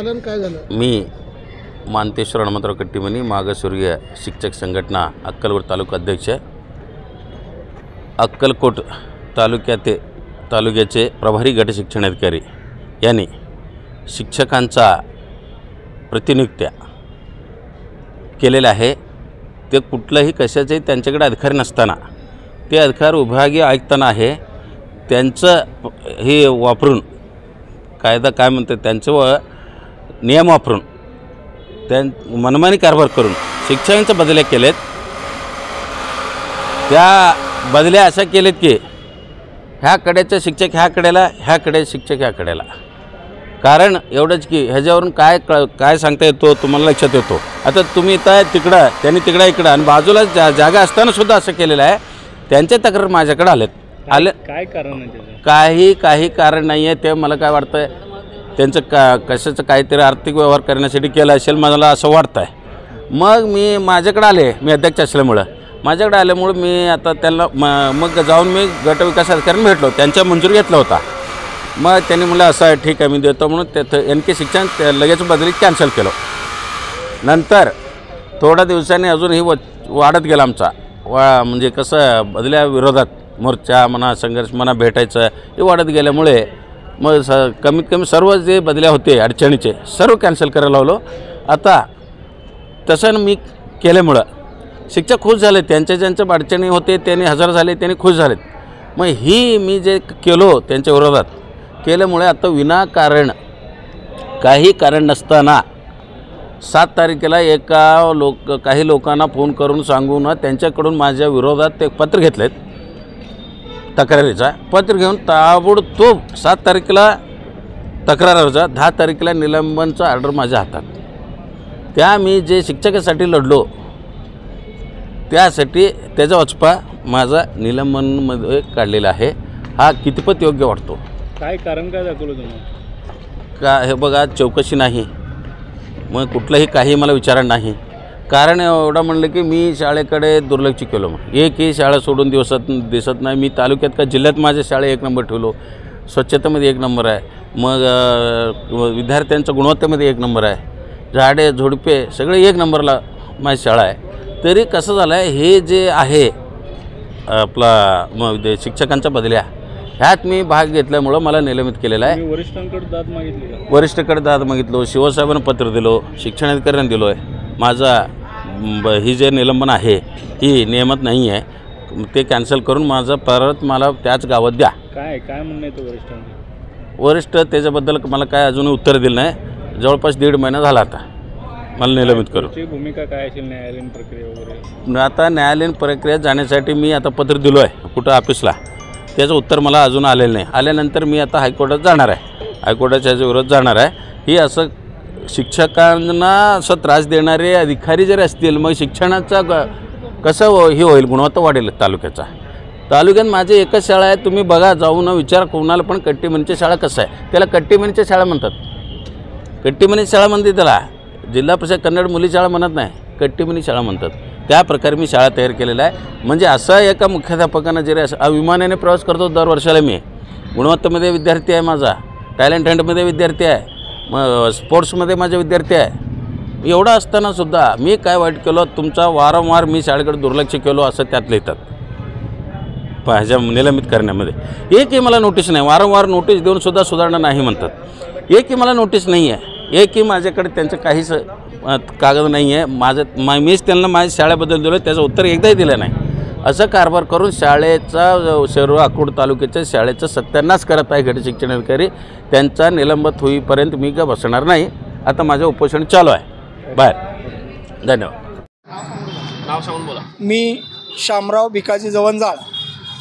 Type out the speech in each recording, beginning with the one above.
आलं आणि काय झालं? मी मानतेश्वर हनुमंतराव कट्टीमनी मागासवर्गीय शिक्षक संघटना अक्कलकोट तालुका अध्यक्ष. अक्कलकोट तालुक्याचे प्रभारी गट शिक्षणाधिकारी यांनी शिक्षकांचा प्रतिनियुक्त्या केलेल्या आहे. ते कुठलंही कशाचे त्यांच्याकडे अधिकार नसताना ते अधिकार विभागीय आयुक्तांना आहे त्यांचं हे वापरून कायदा काय म्हणते त्यांचं नियम वापरून मनमानी कारभार करून शिक्षकांच्या बदल्या केलेत. त्या बदल्या अशा केलेत की ह्या कडेचे शिक्षक ह्या कडेला, ह्या कडे शिक्षक ह्या कडेला. कारण एवढंच की ह्याच्यावरून काय सांगता येतो तुम्हाला लक्षात येतो. आता तुम्ही इथं तिकडं त्यांनी तिकडं इकडं आणि बाजूला जागा असताना सुद्धा असं केलेलं आहे. त्यांचे तक्रार माझ्याकडे आले काय कारण आहे? काही कारण नाही आहे. ते मला काय वाटतं आहे त्यांचं कशाचं काहीतरी आर्थिक व्यवहार करण्यासाठी केलं असेल मला असं वाटतं आहे. मग मी माझ्याकडे आले, मी अध्यक्ष असल्यामुळं माझ्याकडे आल्यामुळं मी आता त्यांना मग जाऊन मी गटविकास अधिकाऱ्यांना भेटलो, त्यांच्या मंजूर घेतला होता. मग त्यांनी म्हणलं असं आहे ठीक आहे मी देतो म्हणून त्याचं NK शिक्षण लगेच बदली कॅन्सल केलं. नंतर थोड्या दिवसांनी अजूनही वाढत गेला आमचा म्हणजे कसं बदल्या विरोधात मोर्चा म्हणा संघर्ष म्हणा भेटायचं हे वाढत गेल्यामुळे मग कमीत कमी सर्व जे बदल्या होते अडचणीचे सर्व कॅन्सल करायला लावलो. आता तसं मी केल्यामुळं शिक्षक खुश झाले. ज्यांच्या अडचणी होते त्यांनी हजर झाले, त्यांनी खुश झालेत. मग ही मी जे केलो त्यांच्या विरोधात केल्यामुळे आता विनाकारण काही कारण नसताना 7 तारखेला काही लोकांना फोन करून सांगून त्यांच्याकडून माझ्या विरोधात ते पत्र घेतलेत तक्रारीचा. पत्र घेऊन ताबडतोब 7 तारखेला तक्रार अर्ज, 10 तारखेला निलंबनचा ऑर्डर माझ्या हातात. त्या मी जे शिक्षकासाठी लढलो त्यासाठी त्याचा वचपा माझा निलंबनमध्ये काढलेला आहे. हा कितपत योग्य वाटतो? काय कारण काय दाखवलं तुम्हाला? का हे बघा चौकशी नाही, मग कुठलंही काही मला विचारण नाही. कारण एवढं म्हणलं की मी शाळेकडे दुर्लक्ष केलं. मग एकही शाळा सोडून दिसत नाही. मी तालुक्यात का जिल्ह्यात माझ्या शाळे 1 नंबर ठेवलो, स्वच्छतेमध्ये 1 नंबर आहे, मग विद्यार्थ्यांच्या गुणवत्तेमध्ये 1 नंबर आहे, झाडे झुडपे सगळे 1 नंबरला माझी शाळा आहे. तरी कसं झालं आहे हे जे आहे आपला मग शिक्षकांच्या बदल्या ह्यात मी भाग घेतल्यामुळं मला निलंबित केलेलं आहे. वरिष्ठांकडे दाद मागितली का? वरिष्ठांकडे दाद मागितलो, शिवसाहेबांना पत्र दिलो, शिक्षणाधिकाऱ्यांना दिलो आहे. माझा ही जे निलंबन आहे ही नियमित नाही आहे, ते कॅन्सल करून माझं परत मला त्याच गावात द्या. काय म्हणणं आहे तो वरिष्ठांचं? वरिष्ठ त्याच्याबद्दल मला काय अजूनही उत्तर दिलं नाही. जवळपास 1.5 महिना झाला आता मला निलंबित करू. भूमिका काय असेल न्यायालयीन प्रक्रिया वगैरे? आता न्यायालयीन प्रक्रिया जाण्यासाठी मी आता पत्र दिलो आहे कुठं ऑफिसला, त्याचं उत्तर मला अजून आलेलं नाही. आल्यानंतर मी आता हायकोर्टात जाणार आहे, हायकोर्टाच्या विरोधात जाणार आहे. ही असं शिक्षकांना असं त्रास देणारे अधिकारी जर असतील मग शिक्षणाचा कसं हे होईल, गुणवत्ता वाढेल तालुक्यात माझी एकच शाळा आहे. तुम्ही बघा जाऊन विचार कोणाला पण कट्टीमनीची शाळा कसं आहे, त्याला कट्टीमनीची शाळा म्हणतात. कट्टीमनी शाळा म्हणते त्याला, जिल्हा परिषद कन्नड मुली शाळा म्हणत नाही, कट्टीमनी शाळा म्हणतात. त्या प्रकारे मी शाळा तयार केलेला आहे. म्हणजे असं एका मुख्याध्यापकांना जरी असं विमानाने प्रवास करतो दर वर्षाला मी, गुणवत्तेमध्ये विद्यार्थी आहे माझा, टॅलेंट हंटमध्ये विद्यार्थी आहे, मग स्पोर्ट्समध्ये माझे विद्यार्थी आहे. एवढं असतानासुद्धा मी काय वाईट केलं तुमचा वारंवार मी शाळेकडे दुर्लक्ष केलो असं त्यात लिहितात ह्याच्या निलंबित करण्यामध्ये. एकही मला नोटीस नाही, वारंवार नोटीस देऊनसुद्धा सुधारणा नाही म्हणतात. एकही मला नोटीस नाही आहे, एकही माझ्याकडे त्यांचं काहीच कागद नाही आहे. मीच त्यांना माझ्या शाळेबद्दल दिलं, त्याचं उत्तर एकदाही दिलं नाही. असं कारभार करून शाळेचा सर्व अक्कलकोट तालुक्याच्या शाळेचा सत्यानाश करत आहे गट शिक्षणाधिकारी. त्यांचा निलंबित होईपर्यंत मी का बसणार नाही. आता माझं उपोषण चालू आहे बाहेर. धन्यवाद. नाव सांगून बोला. मी शामराव भिकाजी जवंजाळ,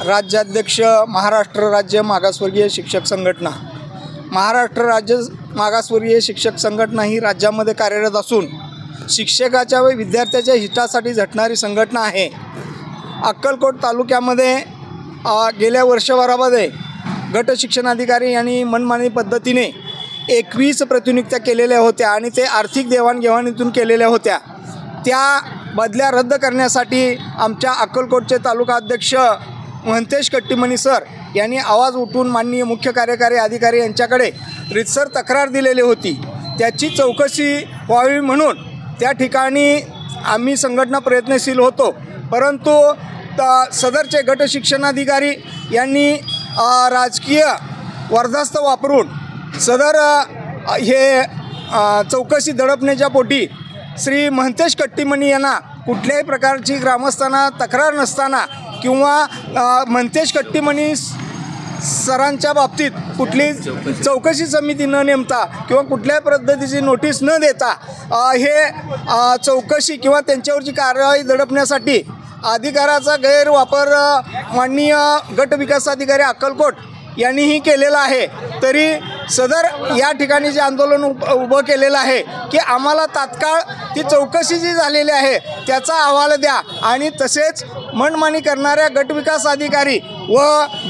राज्याध्यक्ष महाराष्ट्र राज्य मागासवर्गीय शिक्षक संघटना. महाराष्ट्र राज्य मागासवर्गीय शिक्षक संघटना ही राज्यामध्ये कार्यरत असून शिक्षकाच्या व विद्यार्थ्याच्या हितासाठी झटणारी संघटना आहे. अक्कलकोट तालुक्यामध्ये गेल्या वर्षभरामध्ये गट शिक्षणाधिकारी यांनी मनमानी पद्धतीने 21 प्रतिनियुक्त्या केलेल्या होत्या आणि ते आर्थिक देवाणघेवाणीतून केलेल्या होत्या. त्या बदल्या रद्द करण्यासाठी आमच्या अक्कलकोटचे तालुका अध्यक्ष महंतेश कट्टीमनी सर यांनी आवाज उठवून माननीय मुख्य कार्यकारी अधिकारी यांच्याकडे रितसर तक्रार दिलेली होती. त्याची चौकशी व्हावी म्हणून त्या ठिकाणी आम्ही संघटना प्रयत्नशील होतो. परंतु सदरचे गट शिक्षणाधिकारी यांनी राजकीय वर्धास्त वापरून सदर हे चौकशी दडपण्याच्या पोटी श्री महंतेश कट्टीमणी यांना कुठल्याही प्रकारची ग्रामस्थांना तक्रार नसताना किंवा महंतेश कट्टीमणी सरांच्या बाबतीत कुठली चौकशी समिती न नेमता किंवा कुठल्याही पद्धतीची नोटीस न देता हे चौकशी किंवा त्यांच्यावरची कारवाई दडपण्यासाठी अधिकाराचा गैरवापर माननीय गट विकास अधिकारी अक्कलकोट यांनीही केलेला आहे. तरी सदर या ठिकाणी जे आंदोलन उभं केलेलं आहे की आम्हाला तात्काळ ती चौकशी जी झालेली आहे त्याचा अहवाल द्या आणि तसेच मनमानी करणाऱ्या गट विकास अधिकारी व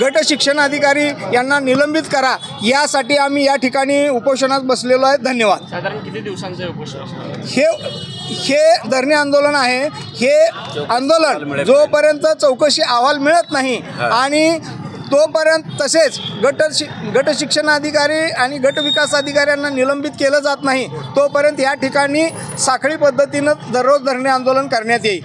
गट शिक्षण अधिकारी यांना निलंबित करा, यासाठी आम्ही या ठिकाणी उपोषणात बसलेलो आहे. धन्यवाद. साधारण किती दिवसांचं उपोषण? हे धरणे आंदोलन आहे. हे आंदोलन जोपर्यंत चौकशी अहवाल मिळत नाही आणि तोपर्यंत तसेच गट शिक्षण अधिकारी आणि गट विकास अधिकाऱ्यांना निलंबित केलं जात नाही तोपर्यंत या ठिकाणी साखळी पद्धतीनं दररोज धरणे आंदोलन करण्यात येईल.